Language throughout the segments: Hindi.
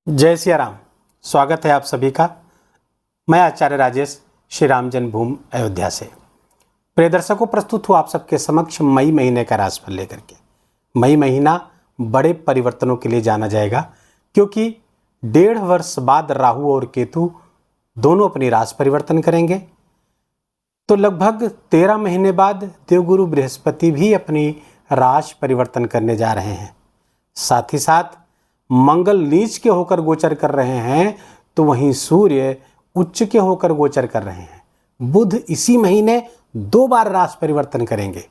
जय सिया राम। स्वागत है आप सभी का। मैं आचार्य राजेश श्री राम जन्मभूमि अयोध्या से प्रिय दर्शकों प्रस्तुत हूँ आप सबके समक्ष मई महीने का राशिफल लेकर के। मई महीना बड़े परिवर्तनों के लिए जाना जाएगा क्योंकि 1.5 वर्ष बाद राहु और केतु दोनों अपनी राशि परिवर्तन करेंगे। तो लगभग 13 महीने बाद देवगुरु बृहस्पति भी अपनी राशि परिवर्तन करने जा रहे हैं। साथ ही साथ मंगल नीच के होकर गोचर कर रहे हैं, तो वहीं सूर्य उच्च के होकर गोचर कर रहे हैं। बुध इसी महीने 2 बार राशि परिवर्तन करेंगे।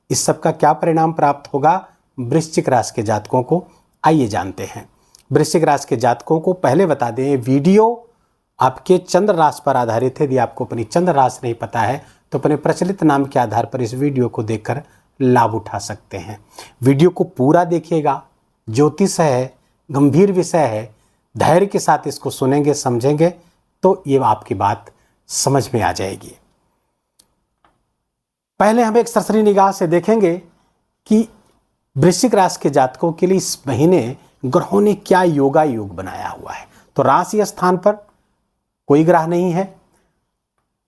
इस सब का क्या परिणाम प्राप्त होगा वृश्चिक राशि के जातकों को, आइए जानते हैं। वृश्चिक राशि के जातकों को पहले बता दें, वीडियो आपके चंद्र राशि पर आधारित है। यदि आपको अपनी चंद्र राशि नहीं पता है तो अपने प्रचलित नाम के आधार पर इस वीडियो को देखकर लाभ उठा सकते हैं। वीडियो को पूरा देखिएगा। ज्योतिष है, गंभीर विषय है, धैर्य के साथ इसको सुनेंगे समझेंगे तो ये आपकी बात समझ में आ जाएगी। पहले हम एक सरसरी निगाह से देखेंगे कि वृश्चिक राशि के जातकों के लिए इस महीने ग्रहों ने क्या योगा योग बनाया हुआ है। तो राशि स्थान पर कोई ग्रह नहीं है,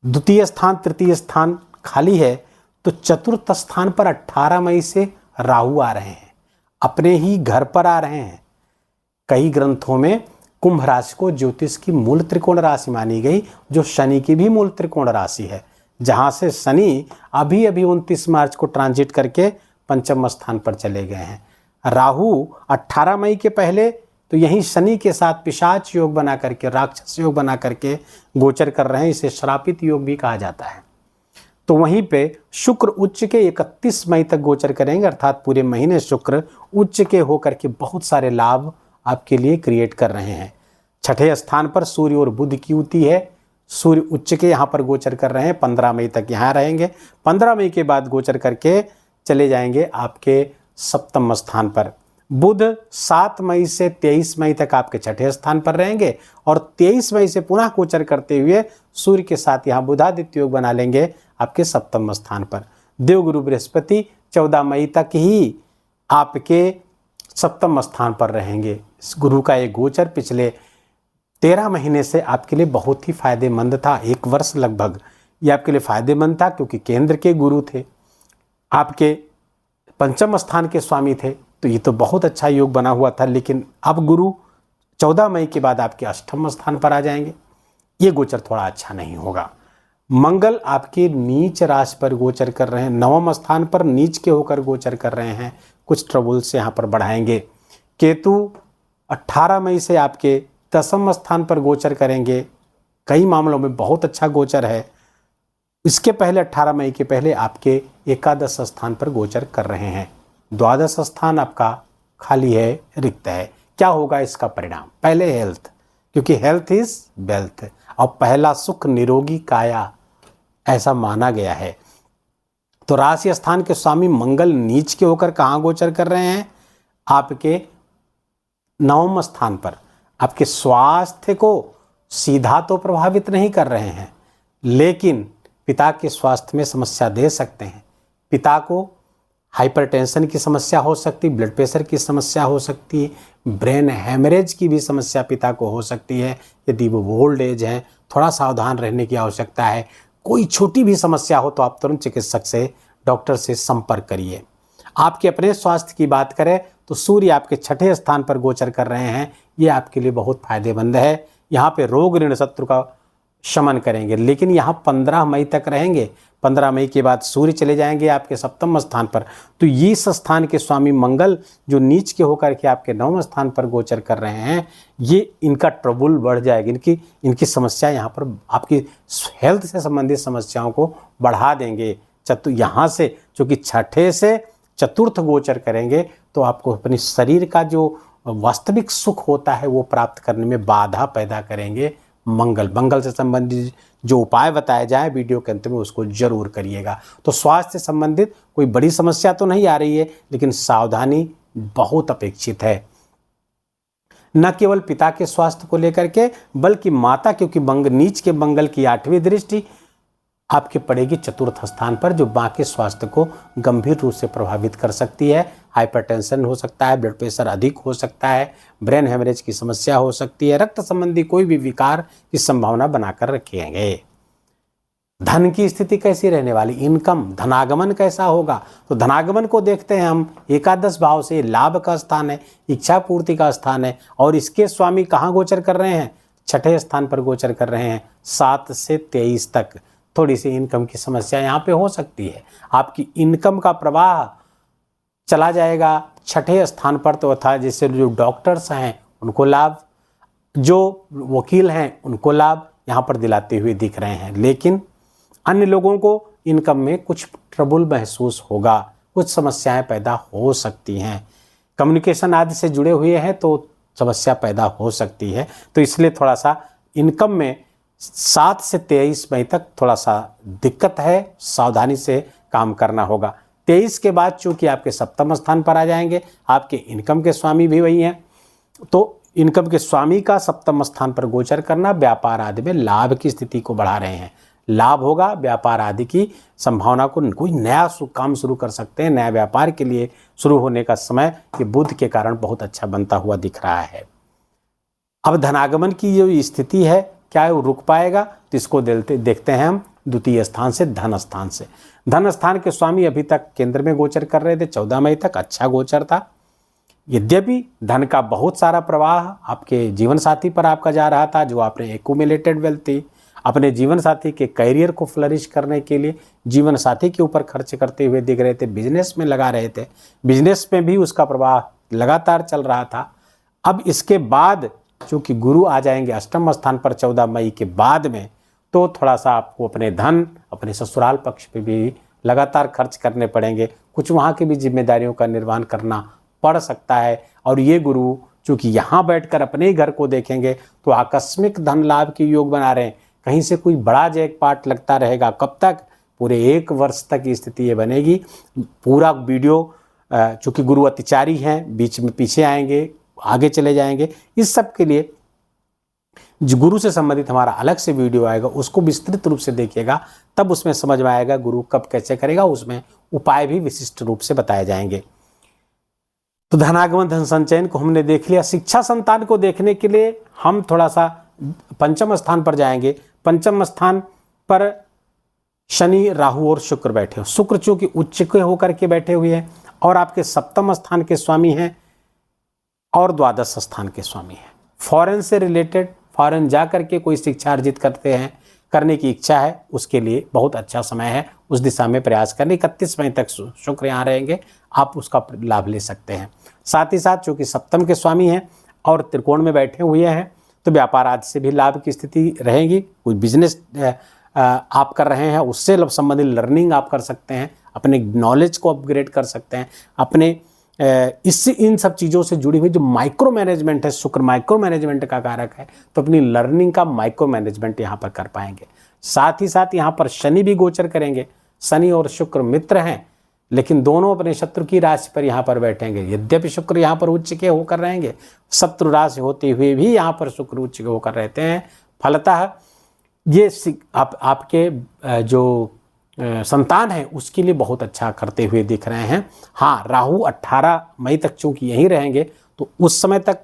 द्वितीय स्थान तृतीय स्थान खाली है, तो चतुर्थ स्थान पर 18 मई से राहु आ रहे हैं, अपने ही घर पर आ रहे हैं। कई ग्रंथों में कुंभ राशि को ज्योतिष की मूल त्रिकोण राशि मानी गई, जो शनि की भी मूल त्रिकोण राशि है, जहां से शनि अभी 29 मार्च को ट्रांजिट करके पंचम स्थान पर चले गए हैं। राहु 18 मई के पहले तो यहीं शनि के साथ पिशाच योग बना करके, राक्षस योग बना करके गोचर कर रहे हैं। इसे श्रापित योग भी कहा जाता है। तो वहीं पे शुक्र उच्च के 31 मई तक गोचर करेंगे, अर्थात पूरे महीने शुक्र उच्च के होकर के बहुत सारे लाभ आपके लिए क्रिएट कर रहे हैं। छठे स्थान पर सूर्य और बुध की युति है। सूर्य उच्च के यहाँ पर गोचर कर रहे हैं, 15 मई तक यहाँ रहेंगे। 15 मई के बाद गोचर करके चले जाएंगे आपके सप्तम स्थान पर। बुध 7 मई से 23 मई तक आपके छठे स्थान पर रहेंगे और 23 मई से पुनः गोचर करते हुए सूर्य के साथ यहाँ बुधादित्य योग बना लेंगे आपके सप्तम स्थान पर। देवगुरु बृहस्पति 14 मई तक ही आपके सप्तम स्थान पर रहेंगे। इस गुरु का एक गोचर पिछले 13 महीने से आपके लिए बहुत ही फायदेमंद था। 1 वर्ष लगभग ये आपके लिए फायदेमंद था क्योंकि केंद्र के गुरु थे, आपके पंचम स्थान के स्वामी थे, तो ये तो बहुत अच्छा योग बना हुआ था। लेकिन अब गुरु 14 मई के बाद आपके अष्टम स्थान पर आ जाएंगे। ये गोचर थोड़ा अच्छा नहीं होगा। मंगल आपके नीच राशि पर गोचर कर रहे हैं, नवम स्थान पर नीच के होकर गोचर कर रहे हैं, कुछ ट्रबल से यहाँ पर बढ़ाएंगे। केतु 18 मई से आपके 10वें स्थान पर गोचर करेंगे, कई मामलों में बहुत अच्छा गोचर है। इसके पहले 18 मई के पहले आपके 11 स्थान पर गोचर कर रहे हैं। 12 स्थान आपका खाली है, रिक्त है। क्या होगा इसका परिणाम? पहले हेल्थ, क्योंकि हेल्थ इज वेल्थ और पहला सुख निरोगी काया, ऐसा माना गया है। तो राशि स्थान के स्वामी मंगल नीच के होकर कहाँ गोचर कर रहे हैं? आपके 9वें स्थान पर। आपके स्वास्थ्य को सीधा तो प्रभावित नहीं कर रहे हैं, लेकिन पिता के स्वास्थ्य में समस्या दे सकते हैं। पिता को हाइपरटेंशन की समस्या हो सकती, ब्लड प्रेशर की समस्या हो सकती, ब्रेन हैमरेज की भी समस्या पिता को हो सकती है। यदि वो ओल्ड एज हैं, थोड़ा सावधान रहने की आवश्यकता है। कोई छोटी भी समस्या हो तो आप तुरंत चिकित्सक से, डॉक्टर से संपर्क करिए। आपके अपने स्वास्थ्य की बात करें तो सूर्य आपके छठे स्थान पर गोचर कर रहे हैं, ये आपके लिए बहुत फायदेमंद है। यहाँ पे रोग ऋण शत्रु का शमन करेंगे, लेकिन यहाँ 15 मई तक रहेंगे। 15 मई के बाद सूर्य चले जाएंगे आपके सप्तम स्थान पर। तो ये इस स्थान के स्वामी मंगल जो नीच के होकर के आपके 9वें स्थान पर गोचर कर रहे हैं, ये इनका ट्रबल बढ़ जाएगी। इनकी समस्या यहाँ पर आपकी हेल्थ से संबंधित समस्याओं को बढ़ा देंगे। यहाँ से चूँकि छठे से चतुर्थ गोचर करेंगे तो आपको अपने शरीर का जो वास्तविक सुख होता है वो प्राप्त करने में बाधा पैदा करेंगे। मंगल से संबंधित जो उपाय बताए जाए वीडियो के अंत में उसको जरूर करिएगा। तो स्वास्थ्य से संबंधित कोई बड़ी समस्या तो नहीं आ रही है, लेकिन सावधानी बहुत अपेक्षित है। न केवल पिता के स्वास्थ्य को लेकर के बल्कि माता, क्योंकि नीच के मंगल की 8वीं दृष्टि आपके पड़ेगी चतुर्थ स्थान पर, जो बाकी स्वास्थ्य को गंभीर रूप से प्रभावित कर सकती है। हाइपरटेंशन हो सकता है, ब्लड प्रेशर अधिक हो सकता है, ब्रेन हेमरेज की समस्या हो सकती है, रक्त संबंधी कोई भी विकार की संभावना बनाकर रखेंगे। धन की स्थिति कैसी रहने वाली, इनकम धनागमन कैसा होगा, तो धनागमन को देखते हैं हम। एकादश भाव से लाभ का स्थान है, इच्छा पूर्ति का स्थान है, और इसके स्वामी कहाँ गोचर कर रहे हैं, छठे स्थान पर गोचर कर रहे हैं। 7 से 23 तक थोड़ी सी इनकम की समस्या यहाँ पे हो सकती है। आपकी इनकम का प्रवाह चला जाएगा छठे स्थान पर, तो था जैसे जो डॉक्टर्स हैं उनको लाभ, जो वकील हैं उनको लाभ यहाँ पर दिलाते हुए दिख रहे हैं। लेकिन अन्य लोगों को इनकम में कुछ ट्रबल महसूस होगा, कुछ समस्याएं पैदा हो सकती हैं। कम्युनिकेशन आदि से जुड़े हुए हैं तो समस्या पैदा हो सकती है। तो इसलिए थोड़ा सा इनकम में 7 से 23 मई तक थोड़ा सा दिक्कत है, सावधानी से काम करना होगा। 23 के बाद चूंकि आपके सप्तम स्थान पर आ जाएंगे, आपके इनकम के स्वामी भी वही हैं, तो इनकम के स्वामी का सप्तम स्थान पर गोचर करना व्यापार आदि में लाभ की स्थिति को बढ़ा रहे हैं। लाभ होगा, व्यापार आदि की संभावना को, कोई नया काम शुरू कर सकते हैं, नया व्यापार के लिए शुरू होने का समय ये बुध के कारण बहुत अच्छा बनता हुआ दिख रहा है। अब धनागमन की जो स्थिति है, क्या वो रुक पाएगा, तो इसको देखते हैं हम द्वितीय स्थान से, धन स्थान से। धन स्थान के स्वामी अभी तक केंद्र में गोचर कर रहे थे, 14 मई तक अच्छा गोचर था। यद्यपि धन का बहुत सारा प्रवाह आपके जीवन साथी पर आपका जा रहा था, जो आपने एक्यूमुलेटेड वेल्थ थी, अपने जीवन साथी के करियर को फ्लरिश करने के लिए जीवन साथी के ऊपर खर्च करते हुए दिख रहे थे, बिजनेस में लगा रहे थे, बिजनेस में भी उसका प्रवाह लगातार चल रहा था। अब इसके बाद चूँकि गुरु आ जाएंगे अष्टम स्थान पर 14 मई के बाद में, तो थोड़ा सा आपको अपने धन, अपने ससुराल पक्ष पे भी लगातार खर्च करने पड़ेंगे, कुछ वहाँ की भी जिम्मेदारियों का निर्वहन करना पड़ सकता है। और ये गुरु चूँकि यहाँ बैठकर अपने ही घर को देखेंगे तो आकस्मिक धन लाभ के योग बना रहे हैं, कहीं से कोई बड़ा जैकपॉट लगता रहेगा। कब तक, पूरे 1 वर्ष तक ये स्थिति ये बनेगी। पूरा वीडियो चूँकि गुरु अतिचारी हैं, बीच में पीछे आएंगे, आगे चले जाएंगे, इस सब के लिए जो गुरु से संबंधित हमारा अलग से वीडियो आएगा, उसको विस्तृत रूप से देखिएगा, तब उसमें समझ में आएगा गुरु कब कैसे करेगा, उसमें उपाय भी विशिष्ट रूप से बताए जाएंगे। तो धनागमन, धन संचयन को हमने देख लिया। शिक्षा संतान को देखने के लिए हम थोड़ा सा पंचम स्थान पर जाएंगे। पंचम स्थान पर शनि, राहु और शुक्र बैठे हो। शुक्र चूंकि उच्च के होकर के बैठे हुए हैं और आपके सप्तम स्थान के स्वामी हैं और द्वादश स्थान के स्वामी हैं। फॉरेन से रिलेटेड, फॉरेन जा करके कोई शिक्षा अर्जित करते हैं, करने की इच्छा है, उसके लिए बहुत अच्छा समय है, उस दिशा में प्रयास करने। 31 मई तक शुक्र यहाँ रहेंगे, आप उसका लाभ ले सकते हैं। साथ ही साथ चूँकि सप्तम के स्वामी हैं और त्रिकोण में बैठे हुए हैं, तो व्यापार आदि से भी लाभ की स्थिति रहेगी। कोई बिजनेस आप कर रहे हैं, उससे संबंधित लर्निंग आप कर सकते हैं, अपने नॉलेज को अपग्रेड कर सकते हैं, अपने इससे इन सब चीज़ों से जुड़ी हुई जो माइक्रो मैनेजमेंट है, शुक्र माइक्रो मैनेजमेंट का कारक है, तो अपनी लर्निंग का माइक्रो मैनेजमेंट यहाँ पर कर पाएंगे। साथ ही साथ यहाँ पर शनि भी गोचर करेंगे। शनि और शुक्र मित्र हैं, लेकिन दोनों अपने शत्रु की राशि पर यहाँ पर बैठेंगे। यद्यपि शुक्र यहाँ पर उच्च के होकर रहेंगे, शत्रु राशि होते हुए भी यहाँ पर शुक्र उच्च के होकर रहते हैं। फलतः ये आपके जो संतान है उसके लिए बहुत अच्छा करते हुए दिख रहे हैं। हाँ, राहु 18 मई तक चूँकि यहीं रहेंगे, तो उस समय तक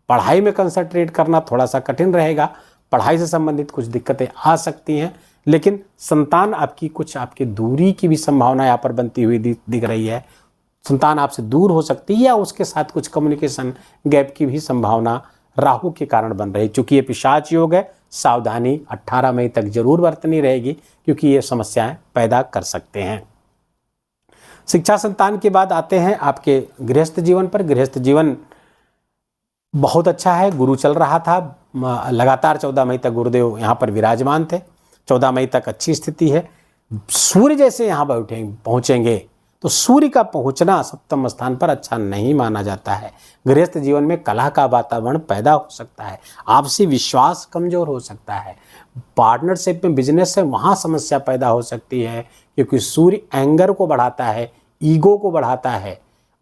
पढ़ाई में कंसंट्रेट करना थोड़ा सा कठिन रहेगा। पढ़ाई से संबंधित कुछ दिक्कतें आ सकती हैं, लेकिन संतान आपकी कुछ आपकी दूरी की भी संभावना यहाँ पर बनती हुई दिख रही है। संतान आपसे दूर हो सकती है या उसके साथ कुछ कम्युनिकेशन गैप की भी संभावना राहु के कारण बन रही है। चूँकि ये पिशाच योग है, सावधानी 18 मई तक जरूर बरतनी रहेगी, क्योंकि ये समस्याएं पैदा कर सकते हैं। शिक्षा संतान के बाद आते हैं आपके गृहस्थ जीवन पर। गृहस्थ जीवन बहुत अच्छा है, गुरु चल रहा था लगातार। 14 मई तक गुरुदेव यहाँ पर विराजमान थे, 14 मई तक अच्छी स्थिति है। सूर्य जैसे यहाँ पहुँचेंगे तो सूर्य का पहुँचना सप्तम स्थान पर अच्छा नहीं माना जाता है। गृहस्थ जीवन में कलह का वातावरण पैदा हो सकता है, आपसी विश्वास कमजोर हो सकता है, पार्टनरशिप में बिजनेस है वहाँ समस्या पैदा हो सकती है, क्योंकि सूर्य एंगर को बढ़ाता है, ईगो को बढ़ाता है,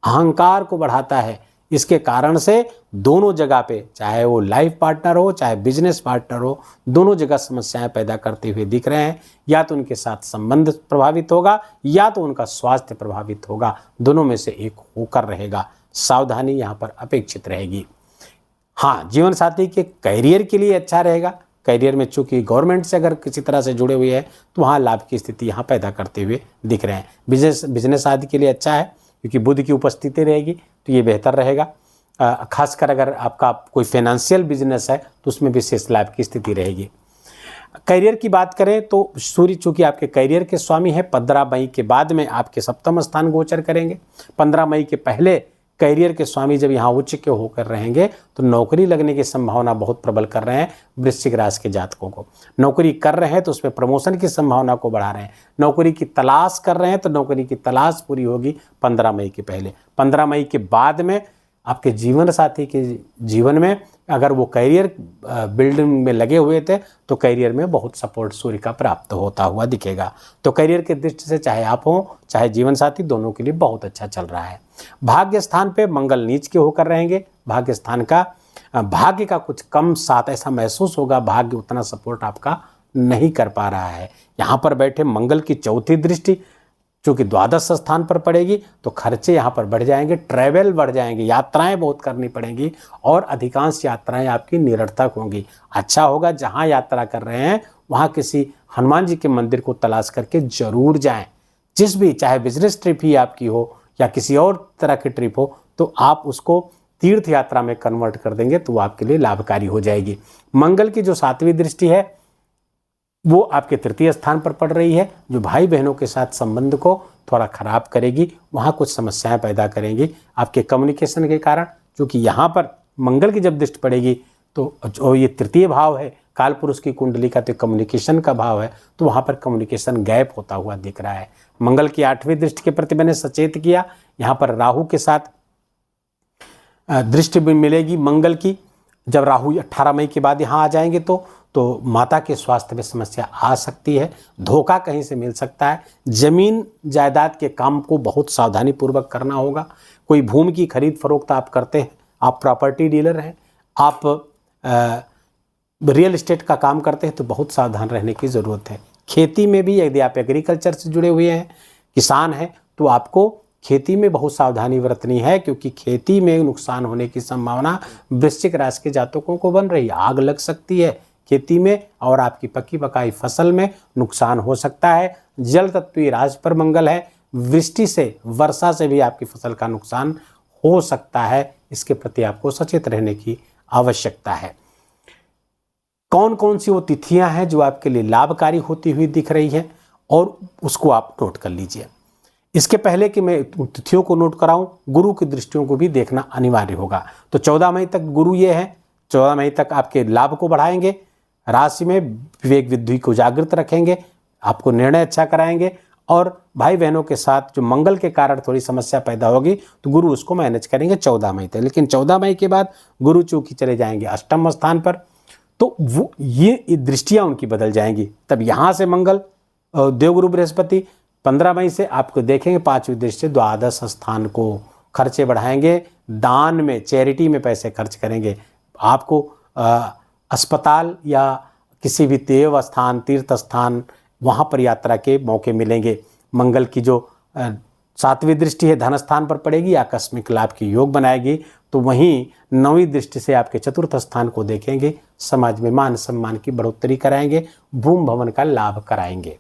अहंकार को बढ़ाता है। इसके कारण से दोनों जगह पे, चाहे वो लाइफ पार्टनर हो चाहे बिजनेस पार्टनर हो, दोनों जगह समस्याएं पैदा करते हुए दिख रहे हैं। या तो उनके साथ संबंध प्रभावित होगा या तो उनका स्वास्थ्य प्रभावित होगा, दोनों में से एक होकर रहेगा। सावधानी यहाँ पर अपेक्षित रहेगी। हाँ, जीवन साथी के करियर के लिए अच्छा रहेगा। करियर में चूंकि गवर्नमेंट से अगर किसी तरह से जुड़े हुए हैं तो वहाँ लाभ की स्थिति यहाँ पैदा करते हुए दिख रहे हैं। बिजनेस आदि के लिए अच्छा है क्योंकि बुध की उपस्थिति रहेगी तो ये बेहतर रहेगा। खासकर अगर आपका कोई फाइनेंशियल बिजनेस है तो उसमें विशेष लाभ की स्थिति रहेगी। करियर की बात करें तो सूर्य चूंकि आपके करियर के स्वामी है, 15 मई के बाद में आपके सप्तम स्थान गोचर करेंगे। 15 मई के पहले करियर के स्वामी जब यहाँ उच्च के होकर रहेंगे तो नौकरी लगने की संभावना बहुत प्रबल कर रहे हैं वृश्चिक राशि के जातकों को। नौकरी कर रहे हैं तो उसमें प्रमोशन की संभावना को बढ़ा रहे हैं। नौकरी की तलाश कर रहे हैं तो नौकरी की तलाश पूरी होगी 15 मई के पहले। 15 मई के बाद में आपके जीवन साथी के जीवन में अगर वो करियर बिल्डिंग में लगे हुए थे तो करियर में बहुत सपोर्ट सूर्य का प्राप्त होता हुआ दिखेगा। तो करियर के दृष्टि से चाहे आप हो चाहे जीवन साथी, दोनों के लिए बहुत अच्छा चल रहा है। भाग्य स्थान पे मंगल नीच के होकर रहेंगे। भाग्य स्थान का भाग्य का कुछ कम साथ ऐसा महसूस होगा, भाग्य उतना सपोर्ट आपका नहीं कर पा रहा है। यहाँ पर बैठे मंगल की चौथी दृष्टि चूँकि द्वादश स्थान पर पड़ेगी तो खर्चे यहाँ पर बढ़ जाएंगे, ट्रैवल बढ़ जाएंगे, यात्राएं बहुत करनी पड़ेंगी और अधिकांश यात्राएं आपकी निरर्थक होंगी। अच्छा होगा जहाँ यात्रा कर रहे हैं वहाँ किसी हनुमान जी के मंदिर को तलाश करके जरूर जाएं। जिस भी, चाहे बिजनेस ट्रिप ही आपकी हो या किसी और तरह की ट्रिप हो, तो आप उसको तीर्थ यात्रा में कन्वर्ट कर देंगे तो वो आपके लिए लाभकारी हो जाएगी। मंगल की जो 7वीं दृष्टि है वो आपके तृतीय स्थान पर पड़ रही है, जो भाई बहनों के साथ संबंध को थोड़ा खराब करेगी, वहाँ कुछ समस्याएं पैदा करेंगी आपके कम्युनिकेशन के कारण। क्योंकि यहाँ पर मंगल की जब दृष्टि पड़ेगी तो जो ये तृतीय भाव है काल पुरुष की कुंडली का, तो कम्युनिकेशन का भाव है, तो वहाँ पर कम्युनिकेशन गैप होता हुआ दिख रहा है। मंगल की 8वीं दृष्टि के प्रति मैंने सचेत किया। यहाँ पर राहु के साथ दृष्टि भी मिलेगी मंगल की। जब राहु 18 मई के बाद यहाँ आ जाएंगे तो माता के स्वास्थ्य में समस्या आ सकती है, धोखा कहीं से मिल सकता है। जमीन जायदाद के काम को बहुत सावधानी पूर्वक करना होगा। कोई भूमि की खरीद फरोख्त आप करते हैं, आप प्रॉपर्टी डीलर हैं, आप रियल एस्टेट का काम करते हैं तो बहुत सावधान रहने की ज़रूरत है। खेती में भी यदि आप एग्रीकल्चर से जुड़े हुए हैं, किसान हैं, तो आपको खेती में बहुत सावधानी बरतनी है क्योंकि खेती में नुकसान होने की संभावना वृश्चिक राशि के जातकों को बन रही है। आग लग सकती है खेती में और आपकी पकी पकाई फसल में नुकसान हो सकता है। जल तत्वीय राशि पर मंगल है, वृष्टि से, वर्षा से भी आपकी फसल का नुकसान हो सकता है। इसके प्रति आपको सचेत रहने की आवश्यकता है। कौन कौन सी वो तिथियां हैं जो आपके लिए लाभकारी होती हुई दिख रही हैं और उसको आप नोट कर लीजिए। इसके पहले कि मैं तिथियों को नोट कराऊं, गुरु की दृष्टियों को भी देखना अनिवार्य होगा। तो 14 मई तक गुरु ये है, 14 मई तक आपके लाभ को बढ़ाएंगे, राशि में विवेक बुद्धि को जागृत रखेंगे, आपको निर्णय अच्छा कराएंगे और भाई बहनों के साथ जो मंगल के कारण थोड़ी समस्या पैदा होगी तो गुरु उसको मैनेज करेंगे 14 मई तक। लेकिन 14 मई के बाद गुरु चूंकि चले जाएंगे अष्टम स्थान पर तो वो ये दृष्टियां उनकी बदल जाएंगी। तब यहाँ से मंगल देवगुरु बृहस्पति 15 मई से आपको देखेंगे 5वीं दृष्टि द्वादश स्थान को, खर्चे बढ़ाएंगे, दान में, चैरिटी में पैसे खर्च करेंगे। आपको अस्पताल या किसी भी देव स्थान, तीर्थ स्थान, वहाँ पर यात्रा के मौके मिलेंगे। मंगल की जो 7वीं दृष्टि है धन स्थान पर पड़ेगी, आकस्मिक लाभ की योग बनाएगी। तो वहीं 9वीं दृष्टि से आपके चतुर्थ स्थान को देखेंगे, समाज में मान सम्मान की बढ़ोतरी कराएंगे, भूमि भवन का लाभ कराएंगे।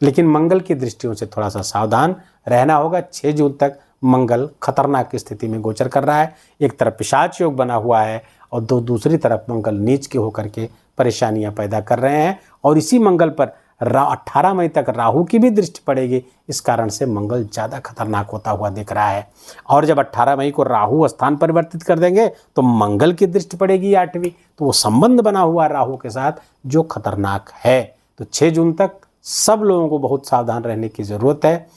लेकिन मंगल की दृष्टियों से थोड़ा सा सावधान रहना होगा। 6 जून तक मंगल खतरनाक स्थिति में गोचर कर रहा है। एक तरफ पिशाच योग बना हुआ है और दूसरी तरफ मंगल नीच के होकर के परेशानियां पैदा कर रहे हैं। और इसी मंगल पर 18 मई तक राहु की भी दृष्टि पड़ेगी, इस कारण से मंगल ज़्यादा खतरनाक होता हुआ दिख रहा है। और जब 18 मई को राहु स्थान परिवर्तित कर देंगे तो मंगल की दृष्टि पड़ेगी 8वीं, तो वो संबंध बना हुआ राहु के साथ जो खतरनाक है। तो 6 जून तक सब लोगों को बहुत सावधान रहने की ज़रूरत है।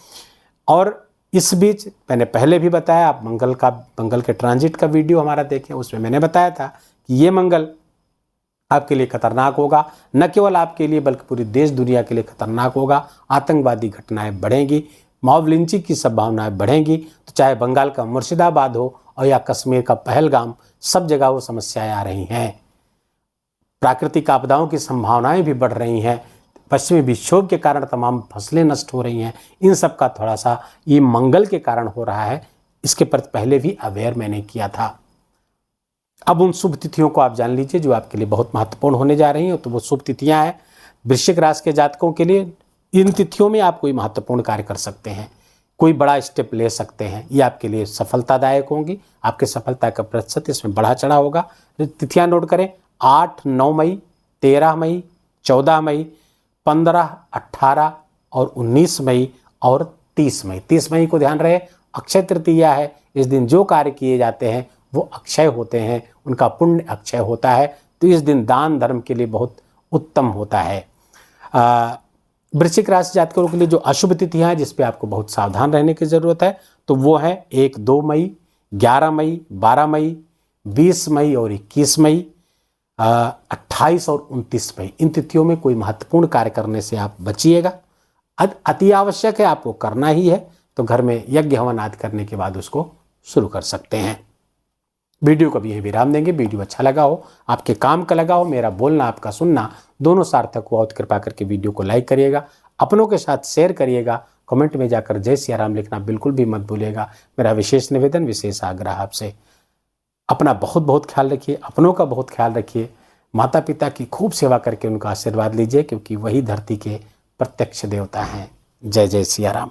और इस बीच मैंने पहले भी बताया, आप मंगल के ट्रांजिट का वीडियो हमारा देखें, उसमें मैंने बताया था कि ये मंगल आपके लिए खतरनाक होगा। न केवल आपके लिए बल्कि पूरी देश दुनिया के लिए खतरनाक होगा। आतंकवादी घटनाएं बढ़ेंगी, मॉब लिंचिंग की संभावनाएं बढ़ेंगी। तो चाहे बंगाल का मुर्शिदाबाद हो और या कश्मीर का पहलगाम, सब जगह वो समस्याएं आ रही हैं। प्राकृतिक आपदाओं की संभावनाएं भी बढ़ रही हैं। पश्चिमी विक्षोभ के कारण तमाम फसलें नष्ट हो रही हैं। इन सब का थोड़ा सा ये मंगल के कारण हो रहा है। इसके प्रति पहले भी अवेयर मैंने किया था। अब उन शुभ तिथियों को आप जान लीजिए जो आपके लिए बहुत महत्वपूर्ण होने जा रही हैं। तो वो शुभ तिथियां हैं वृश्चिक राशि के जातकों के लिए। इन तिथियों में आप कोई महत्वपूर्ण कार्य कर सकते हैं, कोई बड़ा स्टेप ले सकते हैं। ये आपके लिए सफलतादायक होंगी। आपके सफलता का प्रतिशत इसमें बढ़ा चढ़ा होगा। तिथियां नोट करें: 8, 9 मई, 13 मई, 14 मई, 15, 18 और 19 मई और 30 मई। 30 मई को ध्यान रहे, अक्षय तृतीया है। इस दिन जो कार्य किए जाते हैं वो अक्षय होते हैं, उनका पुण्य अक्षय होता है। तो इस दिन दान धर्म के लिए बहुत उत्तम होता है। वृश्चिक राशि जातकों के लिए जो अशुभ तिथियां हैं जिस पे आपको बहुत सावधान रहने की जरूरत है, तो वो है 1, 2 मई, 11 मई, 12 मई, 20 मई और 21 मई, 28 और 29 मई। इन तिथियों में कोई महत्वपूर्ण कार्य करने से आप बचिएगा। अति आवश्यक है, आपको करना ही है, तो घर में यज्ञ हवन आदि करने के बाद उसको शुरू कर सकते हैं। वीडियो को भी यही विराम देंगे। वीडियो अच्छा लगा हो, आपके काम का लगा हो, मेरा बोलना आपका सुनना दोनों सार्थक हो, तो कृपा करके वीडियो को लाइक करिएगा, अपनों के साथ शेयर करिएगा। कमेंट में जाकर जय सिया राम लिखना बिल्कुल भी मत भूलिएगा। मेरा विशेष निवेदन, विशेष आग्रह आपसे। अपना बहुत बहुत ख्याल रखिए, अपनों का बहुत ख्याल रखिए। माता पिता की खूब सेवा करके उनका आशीर्वाद लीजिए, क्योंकि वही धरती के प्रत्यक्ष देवता हैं। जय जय सिया राम।